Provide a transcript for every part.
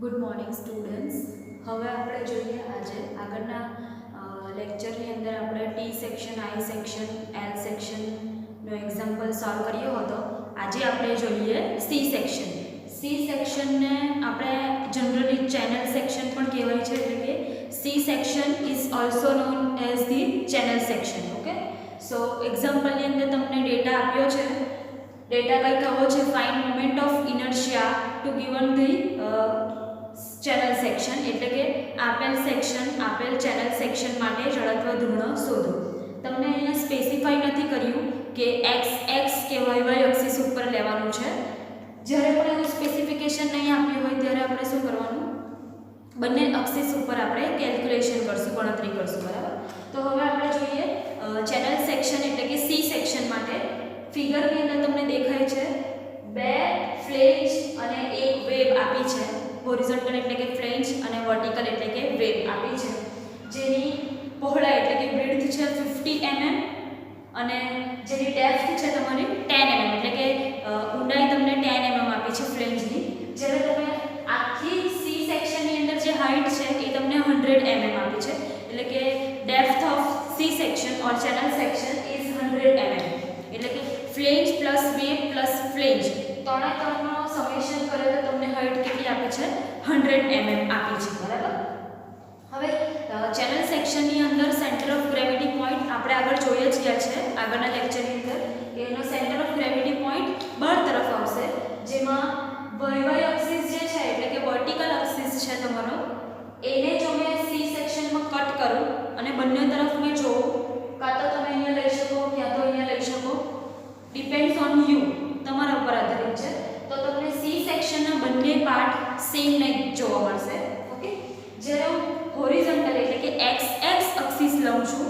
Good morning students. હવે આપણે જોઈએ આજે આગળના લેક્ચરની અંદર આપણે ટી સેક્શન, આઈ સેક્શન, એલ સેક્શનનો એક્ઝામ્પલ સોલ્વ કર્યો હતો. આજે આપણે જોઈએ સી સેક્શન. સી સેક્શનને આપણે જનરલી ચેનલ સેક્શન પણ કહેવાય છે, એટલે કે C section is also known as the channel section. Okay, so એક્ઝામ્પલની અંદર તમને ડેટા આપ્યો છે. ડેટા કંઈક આવો છે: find moment of inertia to given the channel section, એટલે કે આપેલ સેક્શન, આપેલ ચેનલ સેક્શન માટે જડત્વ ધ્રુવણ શોધો. તમને અહીંયા સ્પેસિફાઈ નથી કર્યું કે એક્સ એક્સ કે વાય એક્સિસ ઉપર લેવાનું છે. જ્યારે પણ એવું સ્પેસિફિકેશન નહીં આપ્યું હોય ત્યારે આપણે શું કરવાનું? બંને એક્સિસ ઉપર આપણે કેલ્ક્યુલેશન કરશું, ગણતરી કરશું. બરાબર? તો હવે આપણે જોઈએ ચેનલ સેક્શન એટલે કે સી સેક્શન માટે. ફિગરની અંદર તમને દેખાય છે બે ફ્લેંજ અને એક વેબ આપી છે. હોરિઝોન્ટલ એટલે કે ફ્લેંજ અને વર્ટિકલ એટલે કે વેબ આપી છે, જેની પહોળાઈ એટલે કે બ્રેડથ છે 50 mm અને જેની ડેપ્થ છે તમારી 10 mm, એટલે કે ઊંડાઈ તમને 10 mm આપી છે ફ્લેંજની. જ્યારે તમે આખી સી સેક્શનની અંદર જે હાઈટ છે એ તમને 100 mm આપી છે, એટલે કે depth of C section or channel section is 100 mm. એટલે કે flange plus web plus flange ત્રણનો સમેશન કરે તો તમને હાઈટ કેટલી આપી છે? 100 mm આપી છે. બરાબર? હવે ચેનલ સેક્શનની અંદર સેન્ટર ઓફ ગ્રેવિટી પોઈન્ટ આપણે આગળ જોઈએ જ ગયા છે આગળના લેક્ચરની અંદર કે એનો સેન્ટર ઓફ ગ્રેવિટી પોઈન્ટ બહાર તરફ આવશે, જેમાં વાય એક્સિસ જે છે એટલે કે વર્ટિકલ એક્સિસ છે તમારો, એને જો મેં સી સેક્શનમાં કટ કરું અને બંને તરફ મેં જોઉં, કાં તો તમે અહીંયા લઈ શકો ક્યાં તો અહીંયા લઈ શકો, ડિપેન્ડ્સ ઓન યુ, તમારા ઉપર આધારિત છે. તો તમને સી સેક્શનના બંને પાર્ટ સેમ નહીં જોવા મળશે. ઓકે, જ્યારે હું હોરિઝોન્ટલ એટલે કે એક્સ એક્સ એક્સિસ લઉં છું,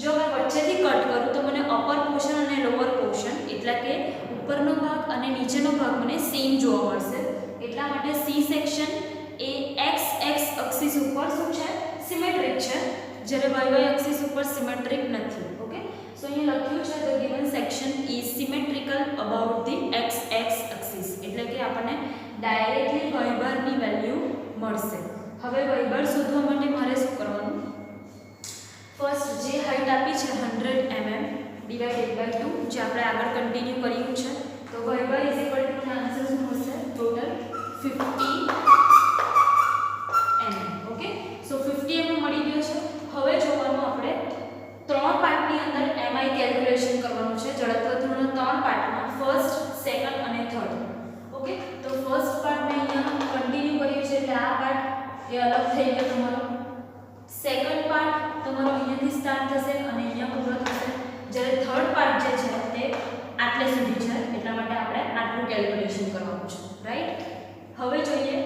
જો મેં વચ્ચેથી કટ કરું તો મને અપર પોર્શન અને લોઅર પોર્શન એટલે કે ઉપરનો ભાગ અને નીચેનો ભાગ મને સેમ જોવા મળશે. એટલા માટે C section A x x axis ઉપર શું છે? સિમેટ્રિક છે, જ્યારે વાય એક્સિસ ઉપર સિમેટ્રિક નથી. ઓકે, સો અહીંયા લખ્યું છે the given section is symmetrical about the x x axis, એટલે કે આપણને ડાયરેક્ટલી વાય બારની વેલ્યુ મળશે. હવે વાય બાર શોધવા માટે મારે શું કરવાનું? ફર્સ્ટ જે હાઈટ આપી છે 100 mm ડિવાઇડેડ બાય 2, જે આપણે આગળ કન્ટિન્યુ કર્યું છે, તો y bar is equal to answer શું હશે? Total 50 mm. Okay, so 50 mm મળી ગયો છે. હવે જોવાનું આપણે ત્રણ પાર્ટની અંદર એમઆઈ કેલ્ક્યુલેશન કરવાનું છે. જડત્વ ધ્રુવના ત્રણ પાર્ટમાં, ફર્સ્ટ, સેકન્ડ અને થર્ડ. ઓકે, તો ફર્સ્ટ પાર્ટ મેં અહીંયા કન્ટિન્યુ કર્યું છે એટલે આ પાર્ટ એ અલગ થઈ ગયો તમારો. સેકન્ડ પાર્ટ તમારો અહીંયાથી સ્ટાર્ટ થશે અને અહીંયા પૂરો થશે. જ્યારે થર્ડ પાર્ટ જે છે તે આટલે સુધી છે, એટલા માટે આપણે આટલું કેલ્ક્યુલેશન કરવાનું છે. રાઈટ? હવે જોઈએ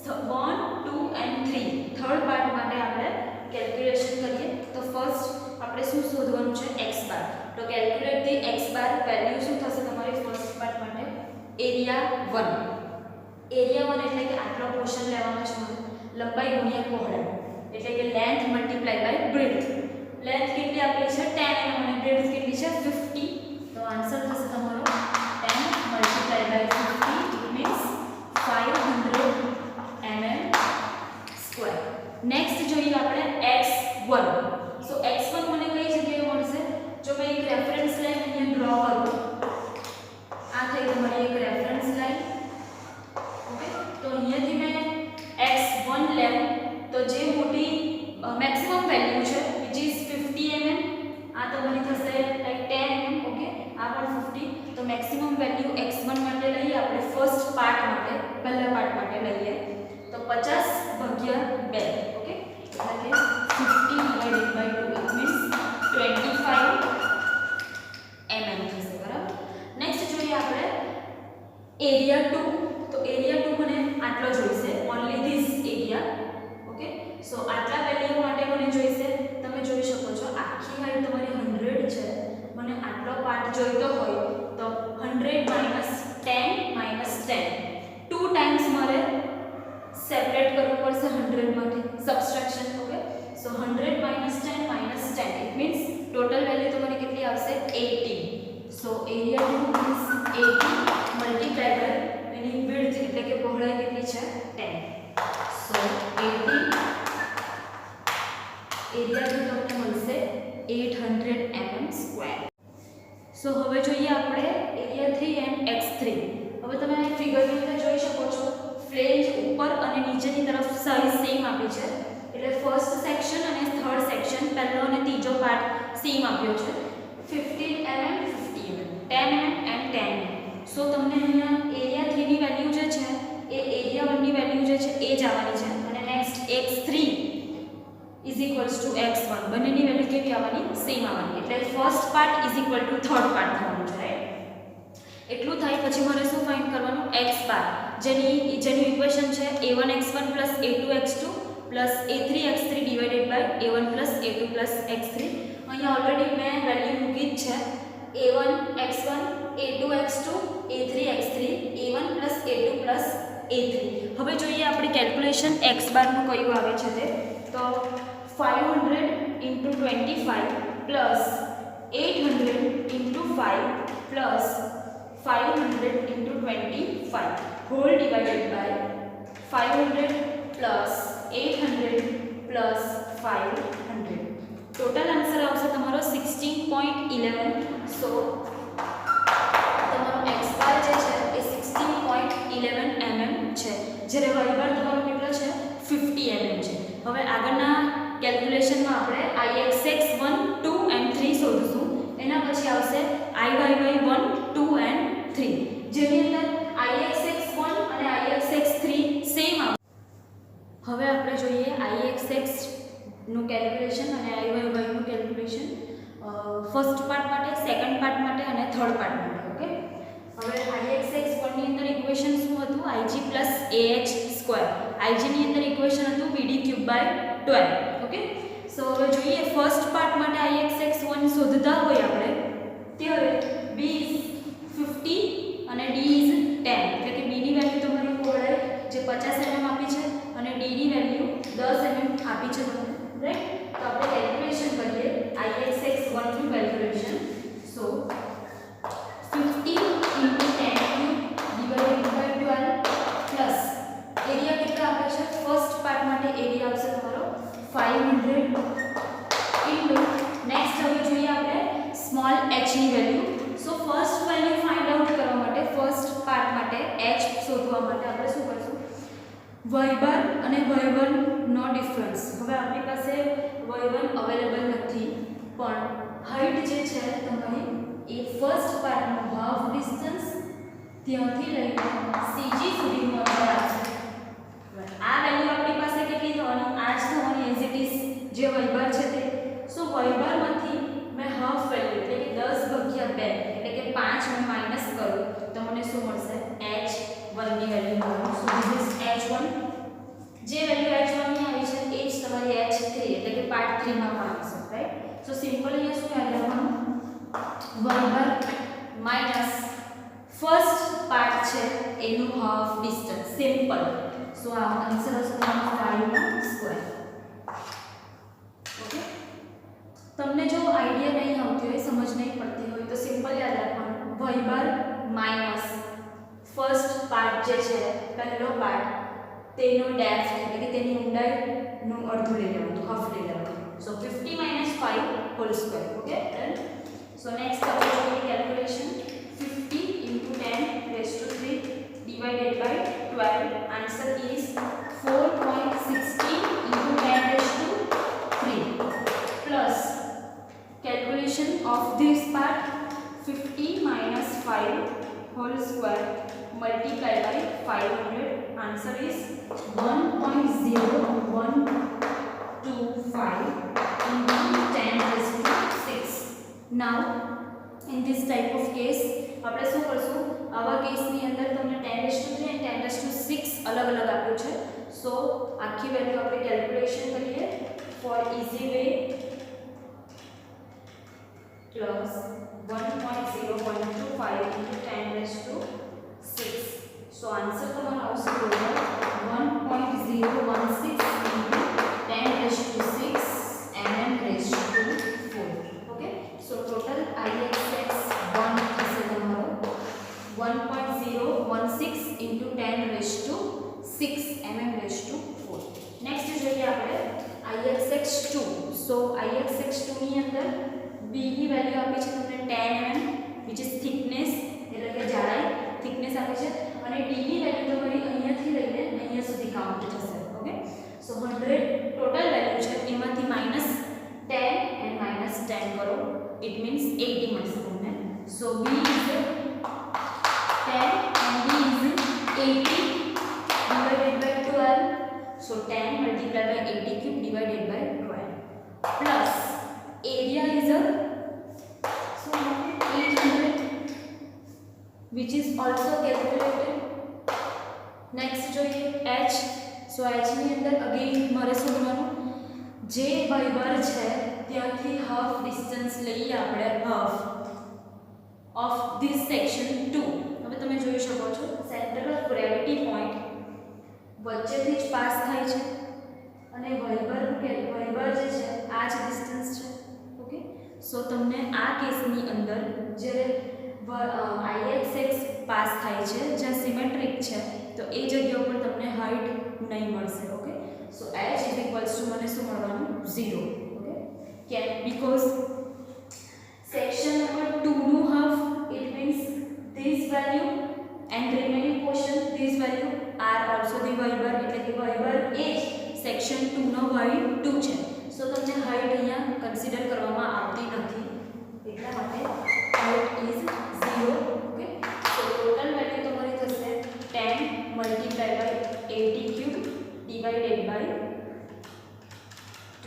1, 2 and 3 થર્ડ પાર્ટ માટે આપણે કેલ્ક્યુલેશન કરીએ. તો ફર્સ્ટ આપણે શું શોધવાનું છે? x બાર. તો calculate the x bar. Value શું થશે તમારી ફર્સ્ટ પાર્ટ માટે? એરિયા 1. એરિયા 1 એટલે કે આટલો પોર્શન લેવાનો છે મને, લંબાઈ ગુણ્યા પહોળાઈ, એટલે કે length multiply by breadth. Length કેટલી આપેલી છે? 10 mm અને બ્રેડથ કેટલી છે? 50. તો આન્સર થશે તમારો 10 multiply by 50, it means 500 mm square. Next જોઈએ આપણે x1. સો x1 મને કઈ જગ્યાએ મળશે? જો મેં એક રેફરન્સ લાઈન અહીંયા ડ્રો કરું, આ થઈ તમારી એક રેફરન્સ લાઈન. ઓકે, તો અહીંયાથી મેં x1 લેવું તો જે મોટી મેક્સિમમ વેલ્યુ છે which is 50 mm, આ તમારી થશે લાઈક 10 mm. ઓકે, આ પણ 50. તો મેક્સિમમ વેલ્યુ x1 માટે લઈએ આપણે, ફર્સ્ટ પાર્ટ માટે, પહેલા પાર્ટ માટે લઈએ તો 50 ભાગ્યા 2. ઓકે, એટલે કે 50 divided by 2, it means 25 mm થશે. બરાબર? નેક્સ્ટ જોઈએ આપણે એરિયા 2. તો એરિયા 2 મને આટલો જોઈશે, ઓન્લી ધીસ એરિયા. ઓકે, સો આટલા વેલ્યુ માટે મને જોઈશે. તમે જોઈ શકો છો આખી હાઈટ તમારી 100 છે, મને આટલો પાર્ટ જોઈતો હોય તો 100 માઇનસ 10 માઇનસ 10 2 ટાઈમ્સ મારે સેપરેટ કરવું પડશે 100 માટે, subtraction. Okay, so 100 minus 10 minus 10, it means total value તમારી કેટલી આવશે? 80. So area 2 is 80 multiply by એની વિડ્થ એટલે કે પહોળાઈ કેટલી છે? 10. સો હવે જોઈએ આપણે એરિયા 3 એન્ડ x3. હવે તમે આ ફિગરની અંદર જોઈ શકો છો ફ્લેંજ ઉપર અને નીચેની તરફ સાઈઝ સેમ આપી છે. એટલે ફર્સ્ટ સેક્શન અને થર્ડ સેક્શન પહેલો અને ત્રીજો પાર્ટ સેમ આપ્યો છે. 15 mm 50 mm 10 mm and 10 mm. સો તમને અહીંયા એરિયા 3 ની વેલ્યુ જે છે એ એરિયા 1 ની વેલ્યુ જે છે એ જ આવવાની છે. અને next x3 is equals to x1 બંનેની વેલ્યુ કેવી આવવાની? સેમ આવવાની. એટલે first part is equal two third part થવાનું છે, રાઈટ? એટલું થાય પછી મારે શું ફાઇન્ડ કરવાનું? x બાર, જેની ઇક્વેશન છે a1x1 a2x2 a3x3 divided by a1 a2 x3. અહીંયા ઓલરેડી મેં વેલ્યુ મૂકી જ છે. a1x1 a2x2 a3x3 a1 a2 a3. હવે જોઈએ આપણી કેલ્ક્યુલેશન x બારનું કયું આવે છે તે. તો 500 into 25 plus 800 into 5 plus 500 into 25 whole divided by 500 plus 800 plus 500. Total answer આવશે તમારો 16.11. સો તમારો x બાર જે છે એ 16.11 mm છે, જ્યારે y બાર તમારો કેટલો છે? 50 mm છે. હવે આગળના કેલ્ક્યુલેશનમાં આપણે ixx 1 2 and 3 શોધીશું. એના પછી આવશે iyy 1 2 and 3, જેની અંદર ixx 1 અને ixx 3 સેમ આવે. હવે આપણે જોઈએ ixx નું કેલ્ક્યુલેશન અને iyy નું કેલ્ક્યુલેશન ફર્સ્ટ પાર્ટ માટે, સેકન્ડ પાર્ટ માટે અને થર્ડ પાર્ટ માટે. ઓકે, હવે ixx 1 ની અંદર ઇક્વેશન શું હતું? ig ah². ig ની અંદર ઇક્વેશન હતું bd³/12. ઓકે, સો હવે જોઈએ ફર્સ્ટ પાર્ટ માટે ixx 1 શોધતા હોય આપણે ત્યારે b is 50 અને d is 10. એટલે કે b ની વેલ્યુ તમારી પહોળાઈ જે 50 mm આપી છે અને d ની વેલ્યુ 10 mm આપી છે તમને, રાઈટ? તો આપણે કેલ્ક્યુલેશન કરીએ ixx 1 નું calculation. So 50 into 10³ divided by 12 plus area કેટલા આપે છે? ફર્સ્ટ પાર્ટ માટે એરિયા આવશે તમારો 500 into નેક્સ્ટ હવે જોઈએ આપણે સ્મોલ h ની value. So first value find out કરવા માટે, ફર્સ્ટ પાર્ટ માટે h શોધવા માટે આપણે શું કરીશું? y બાર અને y1 નો ડિફરન્સ. હવે આપણી પાસે y1 અવેલેબલ નથી, પણ હાઈટ જે છે તમારી એ ફર્સ્ટ પાર્ટનો હાફ ડિસ્ટન્સ ત્યાંથી લઈને cg સુધીનું અંતર છે. આ વેલ્યુ આપણી પાસે કેટલી થવાની? આ જ થવાની એઝ ઇટ ઇઝ જે y બાર છે તે. સો y બારમાંથી મેં હાફ વેલ્યુ એટલે કે 10/2 એટલે કે 5 મેં માઈનસ કરું તો મને શું મળશે? h1 ની વેલ્યુ મળશે. So this is h1. જે વેલ્યુ h1 ની આવી છે એ જ તમારી h3 એટલે કે પાર્ટ 3 માં પણ આવશે, રાઈટ? સો સિમ્પલ અહીંયા શું યાદ રાખવાનું? y બાર માઈનસ ફર્સ્ટ પાર્ટ છે એનું હાફ ડિસ્ટન્સ. સિમ્પલ. સો આ આન્સર હશે તમારો 5². ઓકે, તમને જો આઈડિયા નહીં આવતી હોય, સમજ નહીં પડતી હોય તો સિમ્પલ યાદ રાખવાનું y બાર માઈનસ ફર્સ્ટ પાર્ટ જે છે પહેલો પાર્ટ તેનો ડેપ્થ એટલે કે તેની ઊંડાઈનું અડધું લઈ લેવાનું, હાફ લઈ લેવાનું. સો 50 - 5² ઓકે, ડન. સો નેક્સ્ટ આપણે જોઈએ calculation 50 into 10⁻³ divided by 12. Answer is 4.16 into 10⁻³ plus calculation of this part 50 - 5² multiplied by 500. Answer is 1.0125 into 10⁻⁶. Now in this type of case આપણે શું કરશું? આવા કેસની અંદર તમને 10⁻³ અને 10⁻⁶ અલગ અલગ આપ્યું છે. સો આખી વેલ્યુ આપણે કેલ્ક્યુલેશન કરીએ for easy way plus 1.0.25 into 10⁻⁶. So answer તમારો આવશે બરોબર 1.016 into 10⁻⁶ mm⁻⁴. Okay, so total ixx 1 થશે તમારો 1.016 into 10⁻⁶ mm⁻⁴. નેક્સ્ટ જોઈએ આપણે ixx2. સો ixx2 ની અંદર b ની વેલ્યુ આપી છે તમને 10 mm વિચ ઇઝ થિકનેસ એટલે કે જાડાઈ થિકનેસ આપી છે અને d ની વેલ્યુ તમારી અહીંયાથી લઈને અહીંયા સુધી કાઉન્ટ થશે ઓકે સો 100 ટોટલ વેલ્યુ છે એમાંથી -10 એન્ડ -10 કરો ઇટ મીન્સ 80 મળશે તમને સો b is 10 and b is 80 divided by 12 so 10 multiplied by 80 cube divided by 12 plus area is a so 800 which is also calculated next જોઈએ h so h ની અંદર again મારે શું કરવાનું જે વાયબર છે ત્યાંથી હાફ ડિસ્ટન્સ લઈએ આપણે હાફ ઓફ ધીસ સેક્શન 2 હવે તમે જોઈ શકો છો સેન્ટર ઓફ ગ્રેવિટી પોઈન્ટ વચ્ચેથી જ પાસ થાય છે અને વાયબર જે છે આ જ ડિસ્ટન્સ છે ઓકે સો તમને આ કેસની અંદર જ્યારે ixx પાસ થાય છે જ્યાં સિમેટ્રિક છે તો એ જગ્યા ઉપર તમને હાઈટ નહીં મળશે ઓકે સો h મને શું મળવાનું 0 ઓકે કેમ બીકોઝ સેક્શન નંબર 2 નું half it means this value and remaining portion this value are also the y bar એટલે કે વાયબર એ જ સેક્શન 2 નો વાય 2 છે સો તમને હાઈટ અહીંયા કન્સિડર કરવામાં આવતી નથી એટલા માટે height is 0 okay so total value તમારી થશે 10 multiply by 80 cube divided by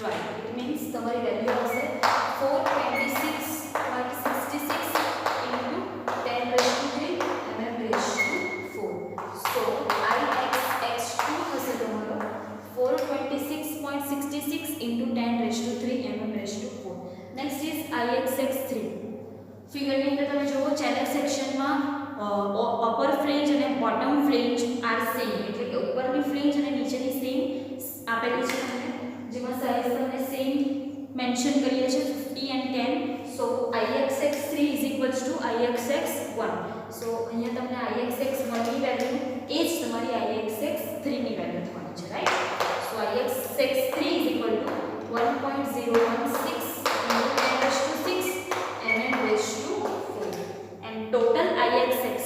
12 it means તમારી વેલ્યુ આવશે 426.66 into 10 raised to 3 mm raised to 4 so ixx2 થશે તમારો 426.66 into 10 raised to 3 mm raised to 4 next is ixx3 ફિગરની અંદર તમે જુઓ channel સેક્શનમાં અપર ફ્લેંજ અને બોટમ ફ્લેંજ આર સેમ એટલે કે ઉપરની ફ્લેંજ અને નીચેની સેમ આપેલી છે તમને જેમાં સાઇઝ તમને સેમ મેન્શન કરીએ છે 50 and 10 so ixx3 is equals to ixx1 so અહીંયા તમને ixx1 ની વેલ્યુ એ જ તમારી ixx3 ની વેલ્યુ થવાની છે right so ixx3 is equal to 1.016 into 10 raised to 6 mm raised to 4 and total ixx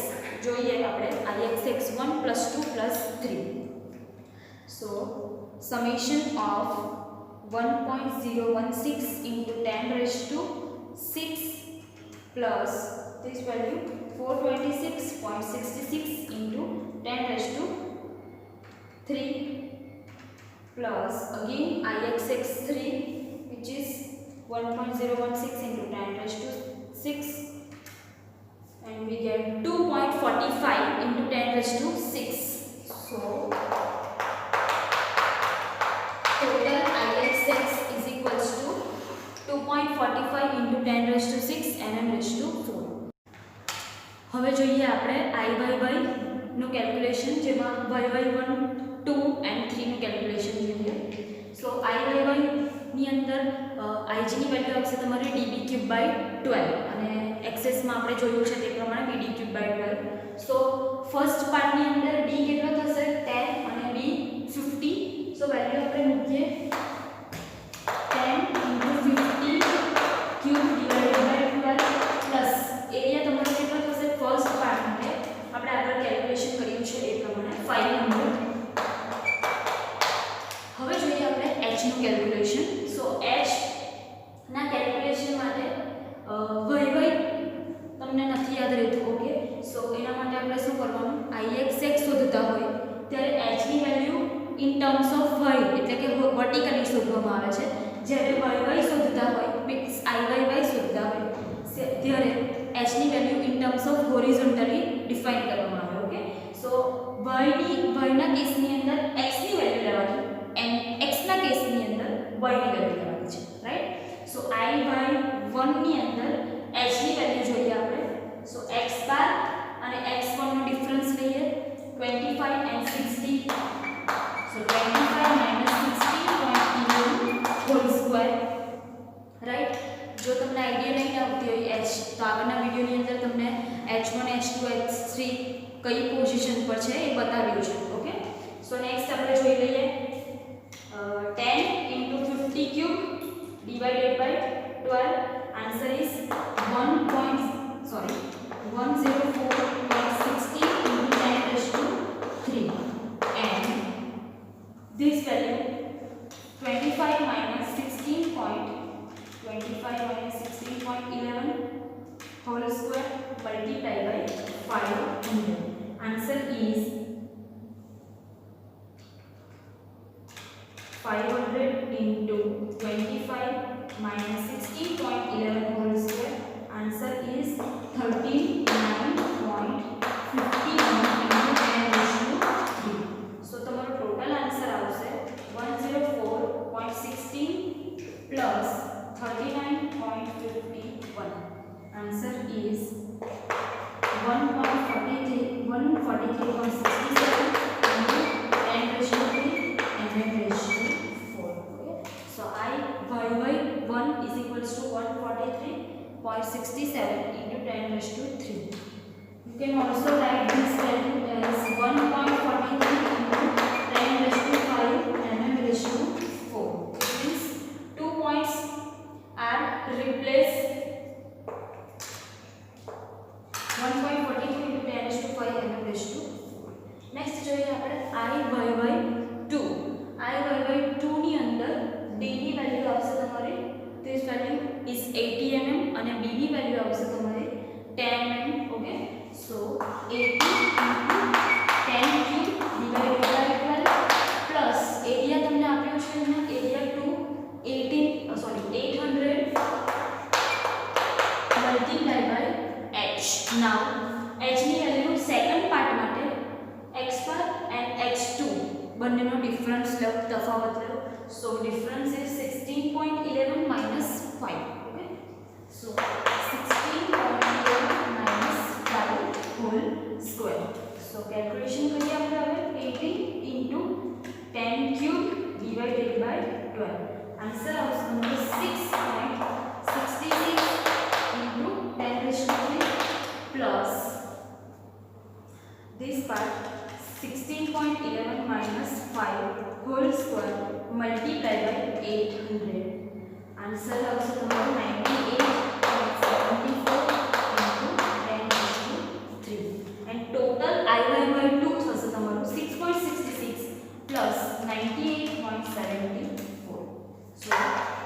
જોઈએ આપણે ixx1 plus 2 plus 3 so summation of 1.016 into 10 raised to 6 plus this value 426.66 into 10 raised to 3 plus again ixx3 which is 1.016 into 10 raised to 6 and we get 2.45 into 10 raised to 6 so total ixx is equals to 2.45 into 10 raised to 6 mm raised to 4 હવે જોઈએ આપણે iy નું calculation જેમાં yy1 2 and 3 નું calculation જોઈએ સો iy ની અંદર ig ની વેલ્યુ આવશે તમારી db³/12 અને એક્સેસમાં આપણે જોયું છે તે પ્રમાણે bd³/12 સો ફર્સ્ટ પાર્ટની અંદર d કેટલો થશે 10 અને b 50 સો વેલ્યુ આપણે મૂકીએ 10 * 50 cube divided by 12 plus area તમારો કેટલો થશે ફર્સ્ટ પાર્ટ માટે આપણે આગળ કેલ્ક્યુલેશન કર્યું છે એ પ્રમાણે 500 હવે જોઈએ આપણે h નું કેલ્ક્યુલેશન સો h ના કેલ્ક્યુલેશન માટે y તમને નથી યાદ રહેતું ઓકે સો એના માટે આપણે શું કરવાનું ixx શોધતા હોય ત્યારે h ની value in terms of y એટલે કે વર્ટિકલી શોધવામાં આવે છે જ્યારે y શોધતા હોય મીન્સ iyy શોધતા હોય ત્યારે h ની value in terms of horizontally define કરવામાં આવે ઓકે સો y ના કેસની અંદર x ની વેલ્યુ લેવાની એન્ડ x ના કેસની અંદર y ની વેલ્યુ લેવાની છે રાઈટ સો iy1 ની અંદર h ની વેલ્યુ જોઈએ આપણે સો x બાર અને x1 નો ડિફરન્સ લઈએ 25 and 60 so 25 - 60.11 whole square right જો તમને આઈડિયા નહીં આવતી હોય h તો આગળના વિડિયોની અંદર તમને h1 h2 h3 કઈ પોઝિશન પર છે એ બતાવ્યું છે ઓકે સો નેક્સ્ટ આપણે જોઈ લઈએ 10 * 50 cube divided by 12 answer is 1. sorry 104.60 into 10 raised to 3, and this value 25 minus 16.11 whole square multiplied by 500. Answer is 500 into 25 minus 16.11 whole square. Answer is 39.51 into 10 raised to 3. So તમારો total answer આવશે 104.16 plus 39.51. Answer is 143.67 into 10 raised to 3 and then raised to 4. Okay. So I1 is equals to 143.67 into 10 raised to 3. You can also write this value as 1.43 into 10 raised to 5 and then raised to 4. Means 2 points are replaced. 1.42 into 10 raised to 5 and then raised to 4. Next જોઈએ આપણે I/2. I/2 ની અંદર D ની value આવશે તમારે, this value is 80 mm અને B ની value આવશે તમારે 10 mm. Okay, so 80 into 10 cube divided by 12 plus area તમને આપ્યો છે અહીંયા area 800 multiplied by h. Now h ની વેલ્યુ સેકન્ડ પાર્ટ માટે x1 and x2 બંનેનો ડિફરન્સ લો, તફાવત લો. So difference is 16.11 minus 5. Okay, so 16.11 minus 5 whole square. So calculation કરીએ આપણે હવે 80 into 10 cube divided by 12. Answer આવશે તમારો 6.66 into 10 raised to 3 plus this part 16.11 minus 5 whole square multiplied by 800. Answer આવશે તમારો 98.74 into 10 raised to 3 and total I/2 થશે તમારો 6.66 plus 98.74. So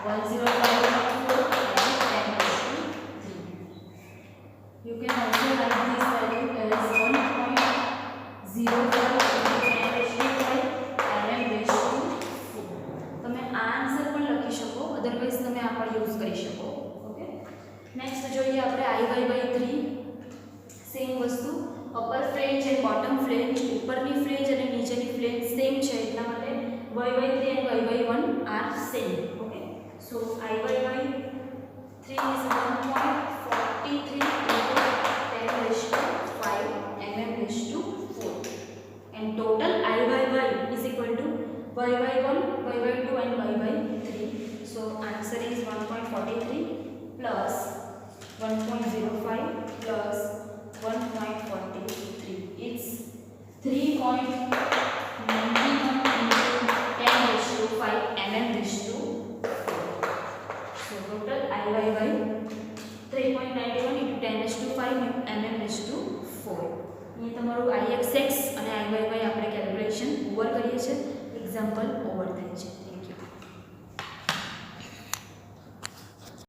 105.4 and 10 raised to 3. You can also write this value as 1.05 into 10 raised to 5 and then raised to 4. તમે આ answer પણ લખી શકો, otherwise તમે આ પણ યુઝ કરી શકો. ઓકે, નેક્સ્ટ જોઈએ આપણે I/3. સેમ વસ્તુ, upper flange and bottom flange, ઉપરની ફ્લેંજ અને નીચેની ફ્લેંજ સેમ છે એટલા માટે y/3 and y/1 are same. Okay, so I/3 is 1.43 into 10 raised to 5 mm raised to 4 and total I/y is equal to y/1, y/2 and y/3. So answer is 1.43 plus 1.05 plus 1.43. It's 3.91 into 10 raised to 5 mm raised to 4. So total I/y 3.91 into 10 raised to 5 mm raised to 4. અહીં તમારું Ixx અને Iyy આપણે calculation over કરીએ છીએ, example over થાય છે.